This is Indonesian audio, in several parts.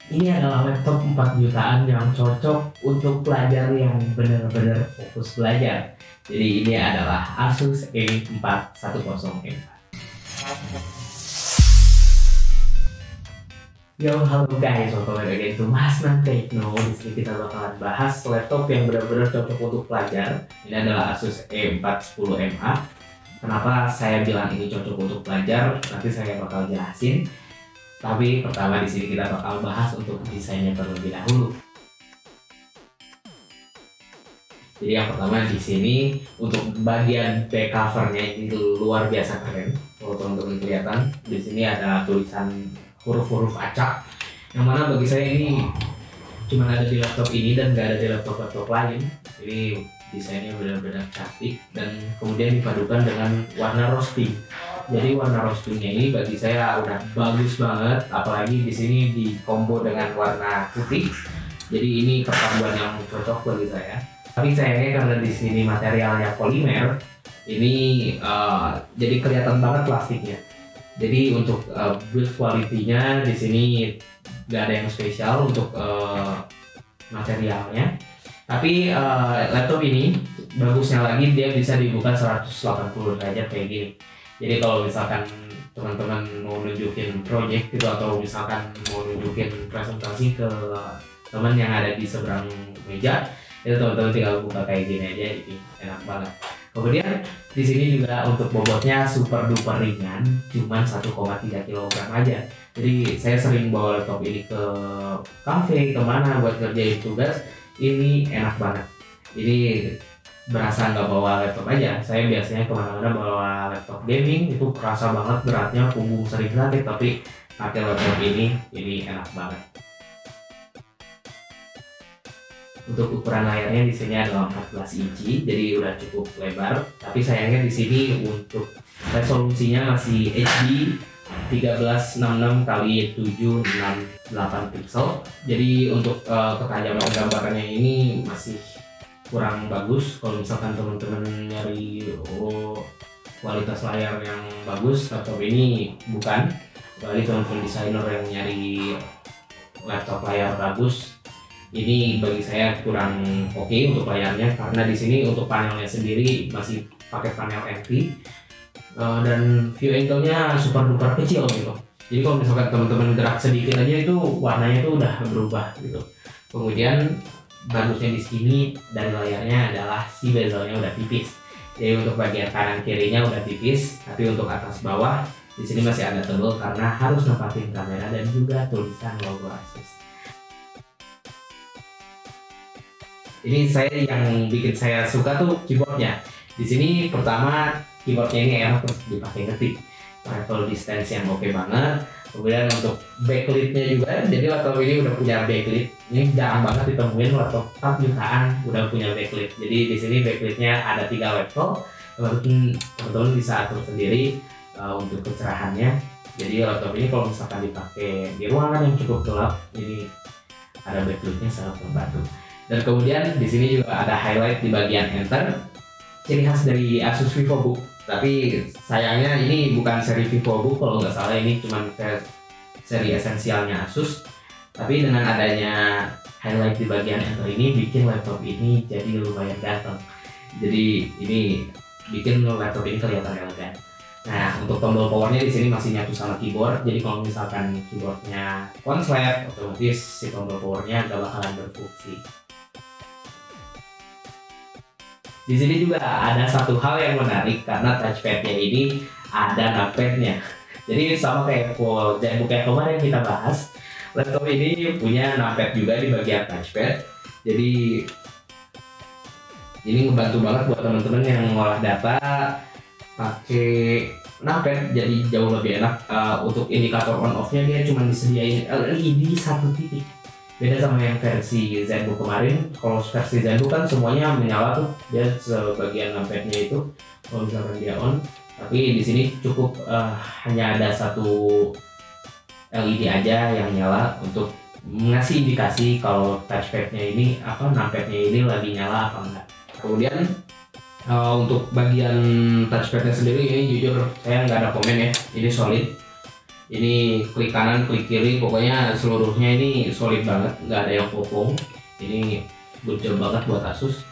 Ini adalah laptop 4 jutaan yang cocok untuk pelajar yang benar-benar fokus belajar. Jadi ini adalah Asus E410M. Yo, halo guys, welcome back again to Mas Nan Tekno. Di sini kita bakalan bahas laptop yang benar-benar cocok untuk pelajar. Ini adalah Asus E410MA. Kenapa saya bilang ini cocok untuk pelajar? Nanti saya bakal jelasin. Tapi pertama di sini kita bakal bahas untuk desainnya terlebih dahulu. Jadi yang pertama di sini untuk bagian back covernya itu luar biasa keren. Kalau teman-teman kelihatan di sini ada tulisan huruf-huruf acak. Yang mana bagi saya ini cuma ada di laptop ini dan nggak ada di laptop-laptop lain. Jadi desainnya benar-benar cantik dan kemudian dipadukan dengan warna roasting. Jadi warna roastingnya ini bagi saya udah bagus banget, apalagi di sini di combo dengan warna putih. Jadi ini perpaduan yang cocok bagi saya. Tapi sayangnya karena di sini materialnya polimer, ini jadi kelihatan banget plastiknya. Jadi untuk build quality-nya di sini nggak ada yang spesial untuk materialnya. Tapi laptop ini bagusnya lagi dia bisa dibuka 180 derajat kayak gini. Jadi kalau misalkan teman-teman mau nunjukin project gitu atau misalkan mau nunjukin presentasi ke teman yang ada di seberang meja, itu teman-teman tinggal buka kayak gini aja, ini enak banget. Kemudian di sini juga untuk bobotnya super duper ringan, cuman 1,3 kg aja. Jadi saya sering bawa laptop ini ke cafe, kemana buat ngerjain tugas, ini enak banget. Ini berasa nggak bawa laptop aja. Saya biasanya kemana-mana bawa laptop gaming, itu kerasa banget beratnya, punggung sering sakit, tapi pakai laptop ini enak banget. Untuk ukuran layarnya di sini adalah 14 inci, jadi udah cukup lebar. Tapi sayangnya di sini untuk resolusinya masih HD 1366 x 768 pixel. Jadi untuk ketajaman gambarnya ini masih kurang bagus. Kalau misalkan teman-teman nyari kualitas layar yang bagus, laptop ini bukan. Apalagi teman-teman desainer yang nyari laptop layar bagus, ini bagi saya kurang oke untuk layarnya, karena di sini untuk panelnya sendiri masih pakai panel NV dan view angle-nya super duper kecil gitu. Jadi kalau misalkan teman-teman gerak sedikit aja itu warnanya itu udah berubah gitu. Kemudian bagusnya di sini dari layarnya adalah si bezelnya udah tipis. Jadi untuk bagian kanan kirinya udah tipis, tapi untuk atas bawah di sini masih ada tebal karena harus nempatin kamera dan juga tulisan logo Asus. Ini saya yang bikin saya suka tuh keyboardnya. Di sini pertama keyboardnya ini enak untuk dipakai ngetik, travel distance yang oke banget. Kemudian untuk backlit-nya juga, jadi laptop ini udah punya backlit. Ini jarang banget ditemuin laptop 4 jutaan udah punya backlit. Jadi di sini backlit-nya ada 3 level. Teman-teman bisa atur sendiri untuk kecerahannya. Jadi laptop ini kalau misalkan dipakai di ruangan yang cukup gelap, ini ada backlit-nya sangat membantu. Dan kemudian di sini juga ada highlight di bagian enter, ciri khas dari Asus VivoBook. Tapi sayangnya ini bukan seri VivoBook, kalau nggak salah ini cuma seri esensialnya Asus. Tapi dengan adanya highlight di bagian enter ini bikin laptop ini jadi lumayan ganteng. Jadi ini bikin laptop ini kelihatan elegan. Nah, untuk tombol powernya di sini masih nyatu sama keyboard. Jadi kalau misalkan keyboardnya konslet, otomatis si tombol powernya nggak bakalan berfungsi. Di sini juga ada satu hal yang menarik karena touchpad-nya ini ada numpad-nya. Jadi sama kayak ZenBook yang kemarin kita bahas, laptop ini punya numpad juga di bagian touchpad. Jadi ini ngebantu banget buat teman-teman yang ngolah data pakai numpad, jadi jauh lebih enak. Untuk indikator on off-nya dia cuma disediain LED satu titik. Beda sama yang versi ZenBook kemarin. Kalau versi ZenBook kan semuanya menyala tuh, dia sebagian numpad-nya itu kalau misalkan dia on. Tapi di sini cukup hanya ada satu LED aja yang nyala untuk ngasih indikasi kalau touchpad-nya ini numpad-nya ini lagi nyala apa enggak. Kemudian untuk bagian touchpad-nya sendiri ini jujur saya nggak ada komen ya, ini solid. Ini klik kanan, klik kiri, pokoknya seluruhnya ini solid banget, nggak ada yang kopong. Ini good job banget buat Asus.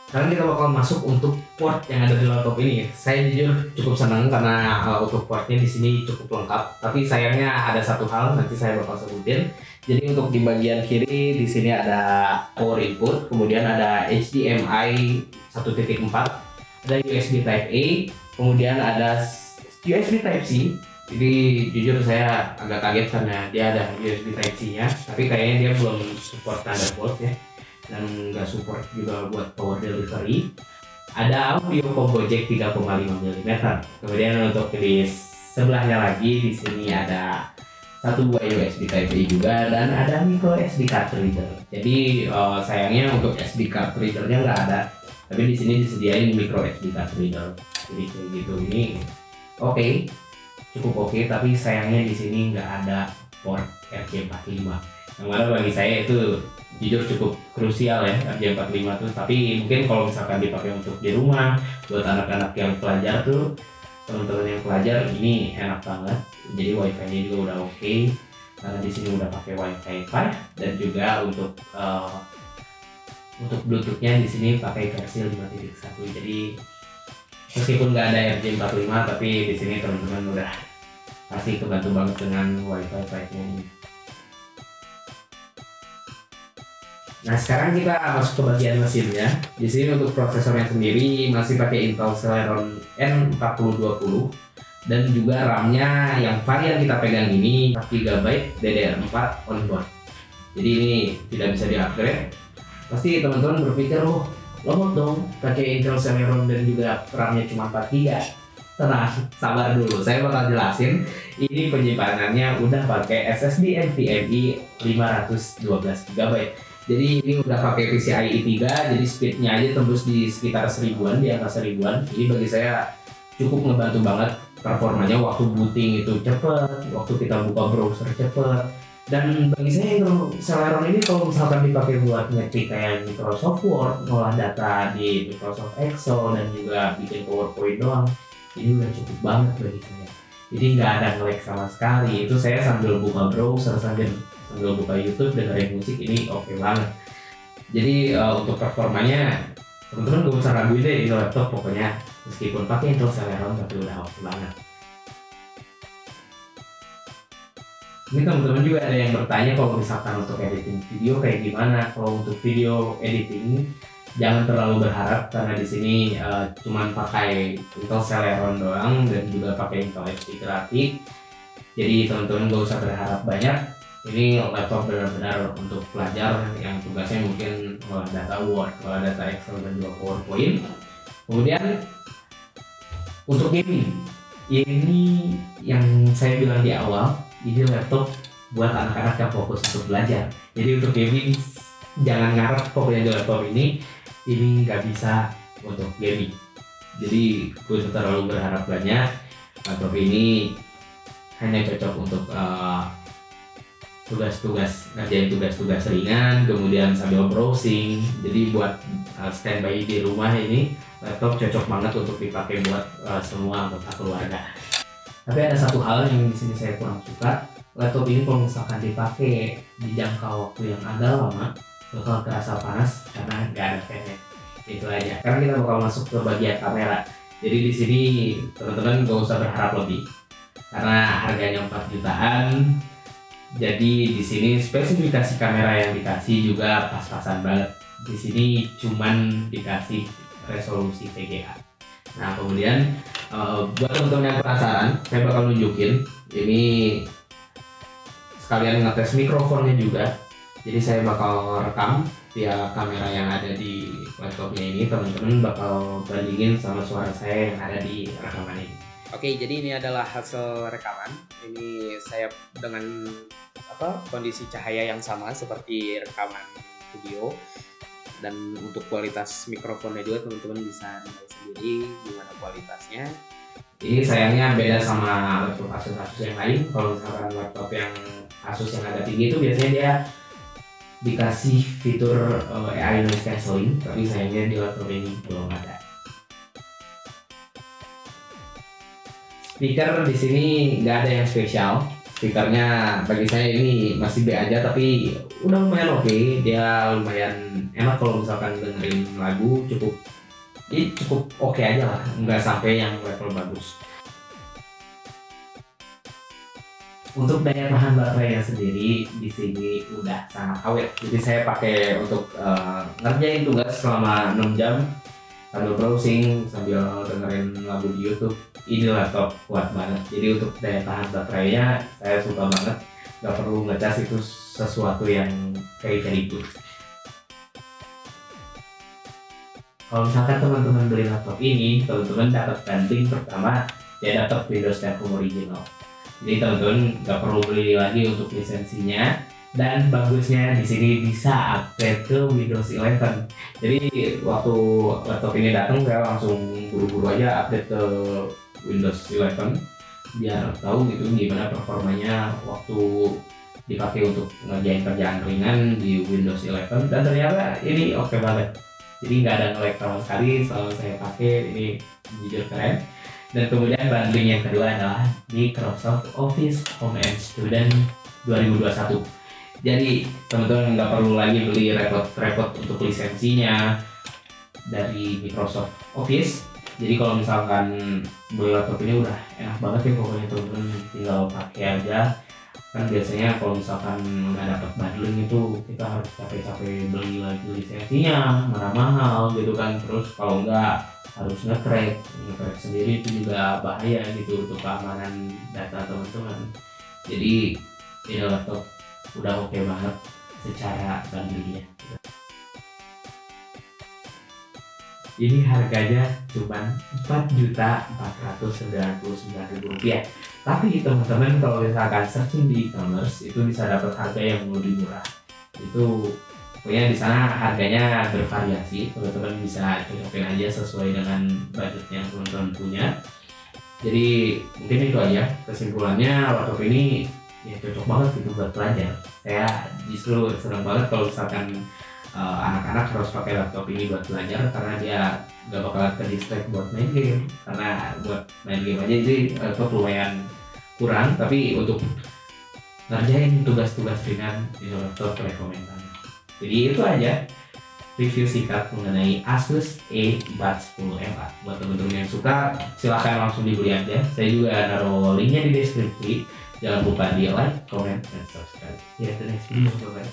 Sekarang kita bakal masuk untuk port yang ada di laptop ini. Saya jujur cukup senang karena untuk portnya di sini cukup lengkap. Tapi sayangnya ada satu hal, nanti saya bakal sebutin. Jadi untuk di bagian kiri di sini ada power input, kemudian ada HDMI 1.4, ada USB Type A, kemudian ada USB Type C. Jadi jujur saya agak kaget karena dia ada USB Type C-nya, tapi kayaknya dia belum support Thunderbolt ya, dan nggak support juga buat power delivery. Ada audio combo jack 3,5 mm. Kemudian untuk di sebelahnya lagi di sini ada satu buah USB Type A juga, dan ada micro SD card reader. Jadi sayangnya untuk SD card readernya nggak ada, tapi di sini disediain micro SD card reader. Jadi kayak gitu, ini oke, cukup oke, tapi sayangnya di sini nggak ada port RJ45. Yang mana bagi saya itu jujur cukup krusial ya, RJ45 tuh. Tapi mungkin kalau misalkan dipakai untuk di rumah buat anak-anak yang pelajar tuh, teman-teman yang pelajar, ini enak banget. Jadi wifi-nya juga udah oke, karena di sini udah pakai wifi 5, dan juga untuk Bluetooth-nya di sini pakai versi 5.1. Jadi meskipun nggak ada RJ45, tapi di sini teman-teman udah pasti kebantu banget dengan wifi 5-nya ini. Nah, sekarang kita masuk ke bagian mesinnya. Di sini untuk prosesornya sendiri masih pakai Intel Celeron N4020, dan juga RAM-nya yang varian kita pegang ini 4 GB DDR4 onboard. Jadi ini tidak bisa di-upgrade. Pasti teman-teman berpikir, oh lemot dong pakai Intel Celeron dan juga RAM-nya cuma 4 GB. Tenang, sabar dulu, saya bakal jelasin. Ini penyimpanannya udah pakai SSD NVMe 512 GB. Jadi ini udah pakai PCIe 3, jadi speednya aja tembus di sekitar 1000-an, di angka 1000-an. Jadi bagi saya cukup ngebantu banget performanya. Waktu booting itu cepet, waktu kita buka browser cepet. Dan bagi saya Celeron ini kalau misalkan dipakai buat ngetik kayak Microsoft Word, ngolah data di Microsoft Excel, dan juga bikin PowerPoint doang, ini udah cukup banget bagi saya. Jadi nggak ada nge-lag sama sekali. Itu saya sambil buka browser, sambil buka YouTube, dengerin musik, ini oke banget. Jadi untuk performanya teman-teman gak usah raguin deh, ini laptop pokoknya meskipun pakai Intel Celeron tapi udah oke banget. Ini teman-teman juga ada yang bertanya kalau misalkan untuk editing video kayak gimana. Kalau untuk video editing jangan terlalu berharap, karena di sini cuman pakai Intel Celeron doang dan juga pakai Intel HD grafik. Jadi teman-teman gak usah berharap banyak. Ini laptop benar-benar untuk pelajar yang tugasnya mungkin ngolah data Word, ngolah data Excel, dan juga PowerPoint. Kemudian untuk gaming, ini yang saya bilang di awal, ini laptop buat anak-anak yang fokus untuk belajar. Jadi untuk gaming jangan ngarep pokoknya di laptop ini nggak bisa untuk gaming. Jadi gue terlalu berharap banyak. Laptop ini hanya cocok untuk ngerjain tugas-tugas ringan, kemudian sambil browsing. Jadi buat standby di rumah, ini laptop cocok banget untuk dipakai buat semua anggota keluarga. Tapi ada satu hal yang di sini saya kurang suka. Laptop ini kalau misalkan dipakai di jangka waktu yang agak lama, bakal terasa panas karena nggak ada fan-nya. Itu aja. Sekarang kita bakal masuk ke bagian kamera. Jadi di sini teman-teman gak usah berharap lebih, karena harganya 4 jutaan. Jadi di sini spesifikasi kamera yang dikasih juga pas-pasan banget. Di sini cuman dikasih resolusi VGA. Nah, kemudian buat teman-teman yang penasaran, saya bakal nunjukin ini sekalian ngetes mikrofonnya juga. Jadi saya bakal rekam via kamera yang ada di laptopnya ini. Teman-teman bakal bandingin sama suara saya yang ada di rekaman ini. Oke, jadi ini adalah hasil rekaman. Ini saya dengan kondisi cahaya yang sama seperti rekaman video, dan untuk kualitas mikrofonnya juga teman-teman bisa nilai sendiri gimana kualitasnya. Ini sayangnya beda sama laptop Asus yang lain. Kalau misalkan laptop yang Asus yang agak tinggi itu biasanya dia dikasih fitur AI noise cancelling, tapi sayangnya di laptop ini belum ada. speaker di sini nggak ada yang spesial. Speakernya bagi saya ini masih B aja, tapi udah lumayan oke. Dia lumayan enak kalau misalkan dengerin lagu, cukup oke aja lah, nggak sampai yang level bagus. Untuk daya tahan baterainya sendiri di sini udah sangat awet. Jadi saya pakai untuk ngerjain tugas selama 6 jam sambil browsing, sambil dengerin lagu di YouTube. Ini laptop kuat banget. Jadi untuk daya tahan baterainya saya suka banget. Gak perlu ngecas, itu sesuatu yang very good. Kalau misalkan teman-teman beli laptop ini, teman-teman dapat bundling pertama, ya dapat Windows 10 original. Jadi teman-teman nggak perlu beli lagi untuk lisensinya, dan bagusnya di sini bisa upgrade ke Windows 11. Jadi waktu laptop ini datang saya langsung buru-buru aja update ke Windows 11 biar tahu gitu gimana performanya waktu dipakai untuk ngerjain kerjaan ringan di Windows 11, dan ternyata ini oke banget. Jadi nggak ada nge-lag sama sekali selama saya pakai, ini jujur keren. Dan kemudian bundling yang kedua adalah Microsoft Office Home and Student 2021. Jadi teman-teman nggak perlu lagi beli repot-repot untuk lisensinya dari Microsoft Office. Jadi kalau misalkan beli laptop ini udah enak banget ya, pokoknya teman-teman tinggal pakai aja. Kan biasanya kalau misalkan nggak dapat bundling itu kita harus capek-capek beli lagi lisensinya, mahal gitu kan. Terus kalau nggak harus nge-crack sendiri, itu juga bahaya gitu untuk keamanan data teman-teman. Jadi ini laptop udah oke banget secara bundlingnya. Ini harganya cuma Rp4.499.000. Tapi teman-teman kalau misalkan searching di e-commerce itu bisa dapat harga yang lebih murah. Itu pokoknya di sana harganya bervariasi, teman-teman bisa cocokin aja sesuai dengan budget yang teman-teman punya. Jadi mungkin itu aja kesimpulannya, laptop ini ya cocok banget gitu buat pelajar. Saya justru senang banget kalau misalkan anak-anak harus pakai laptop ini buat belajar, karena dia gak bakalan ke-distract buat main game. Karena buat main game aja jadi laptop lumayan kurang, tapi untuk ngerjain tugas-tugas ringan ini laptop rekomend banget. Jadi itu aja review singkat mengenai Asus A410M4. Buat teman-teman yang suka silahkan langsung dibeli aja. Saya juga naruh linknya di deskripsi. Jangan lupa di like, comment, dan subscribe. See you at the next video. Bye-bye.